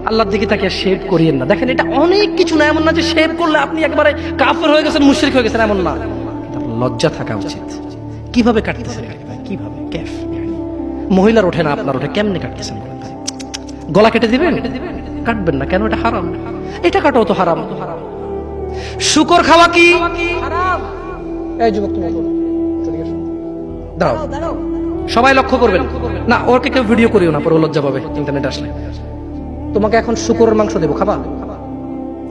আল্লাহর দিকে তাকিয়ে শেভ করিয়েন না। দেখেন এটা অনেক কিছু না, এমন না যে শেভ করলে আপনি একবারে কাফের হয়ে গেছেন, মুশরিক হয়ে গেছেন, এমন না। লজ্জা থাকা উচিত। কিভাবে কাটতেছেন? কিভাবে কেফ? মহিলার ওঠে না, আপনার ওঠে, কেমনে কাটতেছেন? গলা কেটে দিবেন? কাটবেন না কেন? এটা হারাম। এটা কাটাও তো হারাম। শুকর খাওয়া কি হারাম? এই যুবক তুমি দাঁড়াও, সবাই লক্ষ্য করবেন না, ওকে কেউ ভিডিও করিও না, পরে লজ্জা পাবে ইন্টারনেট আসলে। তোমাকে এখন শুকরের মাংস দেবো, খাবা?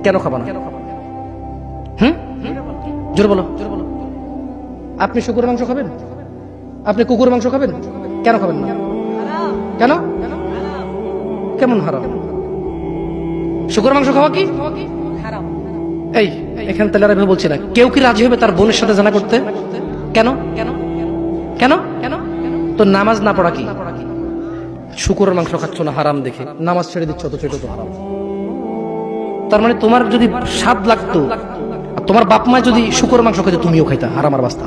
কেন খাবা না? জোরে বলো। আপনি শুকরের মাংস খাবেন? আপনি কুকুরের মাংস খাবেন? কেন খাবেন না? কেন? কেমন হারাম? শুকরের মাংস খাওয়া কি হারাম? এই এখানে তাহলে আমি বলছি না, কেউ কি রাজি হবে তার বোনের সাথে জানা করতে? কেন? কেন? কেন? কেন? তো নামাজ না পড়া কি? শুকরের মাংস খাচ্ছ না হারাম দেখে নামাজ ছেড়ে দিচ্ছ, তো সেটা তো হারাম। তার মানে তোমার যদি স্বাদ লাগতো, তোমার বাপ মা যদি শুকরের মাংস খাইতো, তুমিও খাইতা, হারাম আর বাস্তা।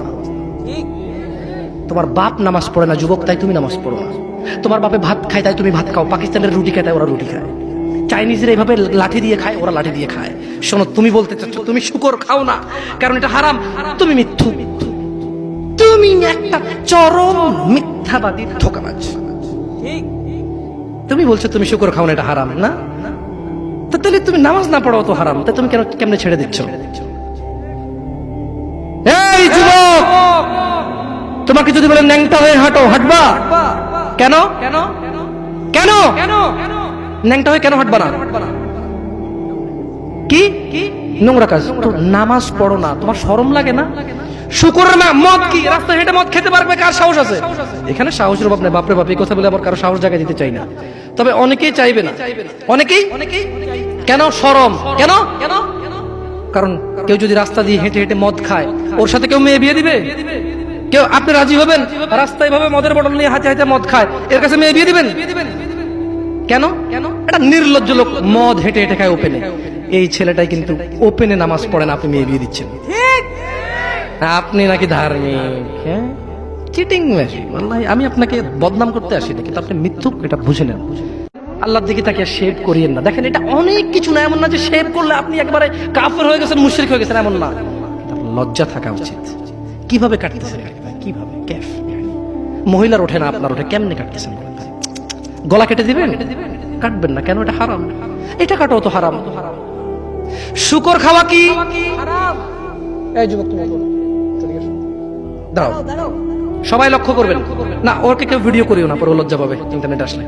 তোমার বাপ নামাজ পড়ে না যুবক, তাই তুমি নামাজ পড়ো না। তোমার বাপে ভাত খায় তাই তুমি ভাত খাও, পাকিস্তানের রুটি খায় তাই ওরা রুটি খায়, চাইনিজরা এইভাবে লাঠি দিয়ে খায়, ওরা লাঠি দিয়ে খায়। শোনো, তুমি বলতে চাচ্ছ তুমি শুকর খাও না কারণ এটা হারাম, তুমি মিথ্যু, তুমি একটা চরম মিথ্যাবাদী, ধোঁকাবাজ। তুমি বলছো তুমি শুকর খাও না, এটা হারাম না? তো তাহলে তুমি নামাজ না পড়াও তো হারাম, তা তুমি কেন কেমনে ছেড়ে দিচ্ছ? এই যুবক, তোমাকে যদি বলে ন্যাংটা হয়ে হাঁটো, হাঁটবা? কেন? কেন? কেন? ন্যাংটা হয়ে কেন হাঁটবা না? কি নোংরা কাজ? তো নামাজ পড়ো না, তোমার শরম লাগে না? শুকরের মদ কি রাস্তায় হেঁটে মদ খেতে পারবে? কার সাহস আছে? এখানে সাহসের অভাব নেই, বাপরে বাপ, এই কথা বলে আবার কারো সাহস জায়গায় দিতে চাই না, তবে অনেকেই চাইবে না। অনেকেই কেন? শরম। কেন? কারণ কেউ যদি রাস্তা দিয়ে হেঁটে হেঁটে মদ খায়, ওর সাথে কেউ মেয়ে বিয়ে দিবে? কেউ? আপনি রাজি হবেন রাস্তায় ভাবে মদের বটল নিয়ে হাতে হাতে মদ খায়, এর কাছে মেয়ে বিয়ে দিবেন? কেন? এটা নির্লজ্জ লোক, মদ হেঁটে হেঁটে খায় ওপেনে। এই ছেলেটাই কিন্তু ওপেনে নামাজ পড়ে না, আপনি মেয়ে বিয়ে দিচ্ছেন। আপনি নাকি ধার্মিক? হ্যাঁ, চিটিং মেশিন। ওয়াল্লাহি আমি আপনাকে বদনাম করতে আসি না, কিন্তু আপনি মিথ্যুক, এটা বুঝে নেন। আল্লাহর দিকে তাকিয়ে শেভ করিয়েন না। দেখেন এটা অনেক কিছু না, এমন না যে শেভ করলে আপনি একবারে কাফের হয়ে গেছেন, মুশরিক হয়ে গেছেন, এমন না। লজ্জা থাকা উচিত। কিভাবে কাটতেছেন? কিভাবে কেফ? মহিলার ওঠে না, আপনার ওঠে, কেমনে কাটতেছেন? গলা কেটে দিবেন? কাটবেন না কেন? এটা হারাম। এটা কাটাও তো হারাম। শুকর খাওয়া কি হারাম? এই যুবক তুমি দাঁড়াও, সবাই লক্ষ্য করবেন না, ওকে কেউ ভিডিও করিও না, পরে লজ্জা পাবে ইন্টারনেট আসলে।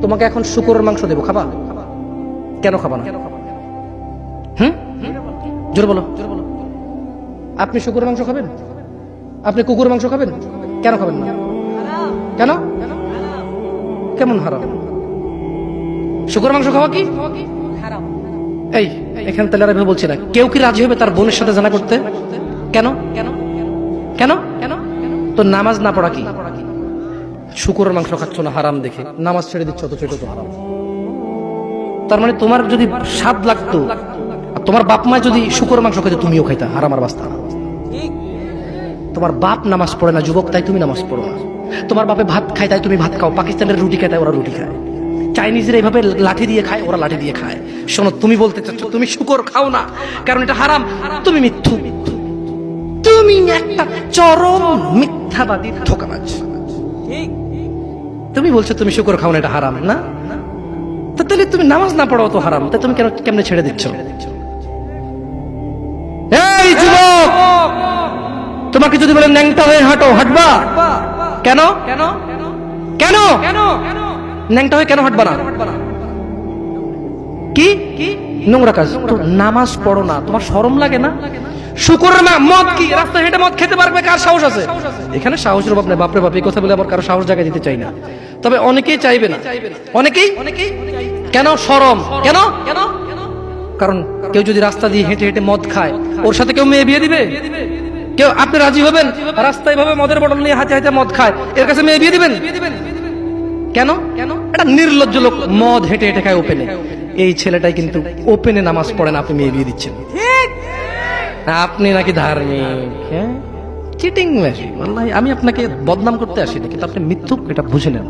তোমাকে এখন শুকরের মাংস দেবো, খাবা? কেন খাবা না? জোরে বলো। আপনি শুকরের মাংস খাবেন? আপনি কুকুরের মাংস খাবেন? কেন খাবেন না? কেন? কেমন হারাম? শুকরের মাংস খাওয়া কি হারাম? এই এখানে তাহলে আর বলছি না, কেউ কি রাজি হবে তার বোনের সাথে জানা করতে? কেন? কেন? কেন? তো নামাজ না পড়া কি? শুকরের মাংস খাচ্ছ না হারাম দেখে নামাজ ছেড়ে দিচ্ছ, তো সেটা তো হারাম। তার মানে তোমার যদি স্বাদ লাগতো, তোমার বাপ মা যদি শুকরের মাংস খাইতো, তুমিও খাইতা, হারাম আর বাস্তা। তোমার বাপ নামাজ পড়ে না যুবক, তাই তুমি নামাজ পড়ো না। তোমার বাপে ভাত খায় তাই তুমি ভাত খাও, পাকিস্তানের রুটি খায় তাই ওরা রুটি খায়, চাইনিজরা এইভাবে লাঠি দিয়ে খায়, ওরা লাঠি দিয়ে খায়। শোনো, তুমি বলতে চাচ্ছ তুমি শুকর খাও না কারণ এটা হারাম, তুমি মিথ্যু, তুমি একটা চরম মিথ্যাবাদী, ধোঁকাবাজ। তুমি বলছো তুমি শুকর খাও না, এটা হারাম না? তো তাহলে তুমি নামাজ না পড়াও তো হারাম, তাই তুমি কেন কেমনে ছেড়ে দিচ্ছ? এই যুবক, তোমাকে যদি বলে ন্যাংটা হয়ে হাঁটো, হাঁটবা? কেন? কেন? ন্যাংটা হয়ে কেন হাঁটবা না? কি নোংরা কাজ? তো নামাজ পড়ো না, তোমার শরম লাগে না? শুকরের মদ কি রাস্তায় হেঁটে মদ খেতে পারবে? কার সাহস আছে? এখানে সাহসের অভাব নেই, বাপরে বাপ, এই কথা বলে আবার কারো সাহস জায়গায় দিতে চাই না, তবে অনেকেই চাইবে না। অনেকেই কেন? শরম। কেন? কারণ কেউ যদি রাস্তা দিয়ে হেঁটে হেঁটে মদ খায়, ওর সাথে কেউ মেয়ে বিয়ে দিবে? কেউ? আপনি রাজি হবেন রাস্তায় ভাবে মদের বটল নিয়ে হাতে হাতে মদ খায়, এর কাছে মেয়ে বিয়ে দিবেন? কেন? এটা নির্লজ্জ লোক, মদ হেঁটে হেঁটে খায় ওপেনে। এই ছেলেটাই কিন্তু ওপেনে নামাজ পড়ে না, আপনি মেয়ে বিয়ে দিচ্ছেন। আপনি নাকি ধার্মিক? হ্যাঁ, চিটিং মেশিন। ওয়াল্লাহি আমি আপনাকে বদনাম করতে আসি না, কিন্তু আপনি মিথ্যুক, এটা বুঝে নেন।